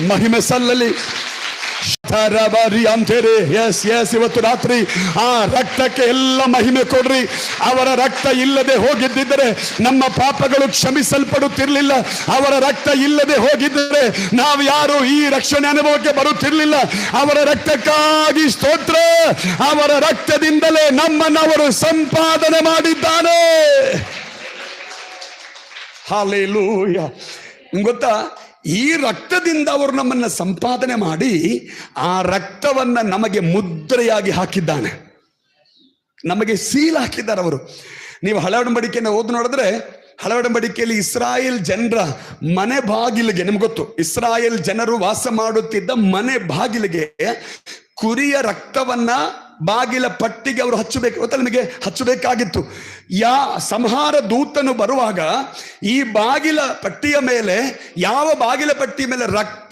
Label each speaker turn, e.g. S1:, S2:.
S1: ಮಹಿಮೆ ಸಲ್ಲಲಿ. ಇವತ್ತು ರಾತ್ರಿ ಆ ರಕ್ತಕ್ಕೆ ಎಲ್ಲ ಮಹಿಮೆ ಕೊಡ್ರಿ. ಅವರ ರಕ್ತ ಇಲ್ಲದೆ ಹೋಗಿದ್ದರೆ ನಮ್ಮ ಪಾಪಗಳು ಕ್ಷಮಿಸಲ್ಪಡುತ್ತಿರಲಿಲ್ಲ. ಅವರ ರಕ್ತ ಇಲ್ಲದೆ ಹೋಗಿದ್ದರೆ ನಾವು ಯಾರು ಈ ರಕ್ಷಣೆ ಅನುಭವಕ್ಕೆ ಬರುತ್ತಿರಲಿಲ್ಲ. ಅವರ ರಕ್ತಕ್ಕಾಗಿ ಸ್ತೋತ್ರ. ಅವರ ರಕ್ತದಿಂದಲೇ ನಮ್ಮನ್ನವರು ಸಂಪಾದನೆ ಮಾಡಿದ್ದಾನೆ. ಹಲ್ಲೆಲೂಯ. ಗೊತ್ತಾ, ಈ ರಕ್ತದಿಂದ ಅವರು ನಮ್ಮನ್ನ ಸಂಪಾದನೆ ಮಾಡಿ ಆ ರಕ್ತವನ್ನ ನಮಗೆ ಮುದ್ರೆಯಾಗಿ ಹಾಕಿದ್ದಾನೆ, ನಮಗೆ ಸೀಲ್ ಹಾಕಿದ್ದಾರೆ ಅವರು. ನೀವು ಹಳೆ ಒಡಂಬಡಿಕೆಯನ್ನು ಓದಿ ನೋಡಿದ್ರೆ, ಹಳೆ ಒಡಂಬಡಿಕೆಯಲ್ಲಿ ಇಸ್ರಾಯೇಲ್ ಜನರ ಮನೆ ಬಾಗಿಲಿಗೆ, ನಿಮ್ಗೆ ಗೊತ್ತು, ಇಸ್ರಾಯೇಲ್ ಜನರು ವಾಸ ಮಾಡುತ್ತಿದ್ದ ಮನೆ ಬಾಗಿಲಿಗೆ ಕುರಿಯ ರಕ್ತವನ್ನ ಬಾಗಿಲ ಪಟ್ಟಿಗೆ ಅವರು ಹಚ್ಚಬೇಕು. ಗೊತ್ತಾ ನಿಮಗೆ? ಹಚ್ಚಬೇಕಾಗಿತ್ತು. ಸಂಹಾರ ದೂತನು ಬರುವಾಗ ಈ ಬಾಗಿಲ ಪಟ್ಟಿಯ ಮೇಲೆ, ಯಾವ ಬಾಗಿಲ ಪಟ್ಟಿಯ ಮೇಲೆ ರಕ್ತ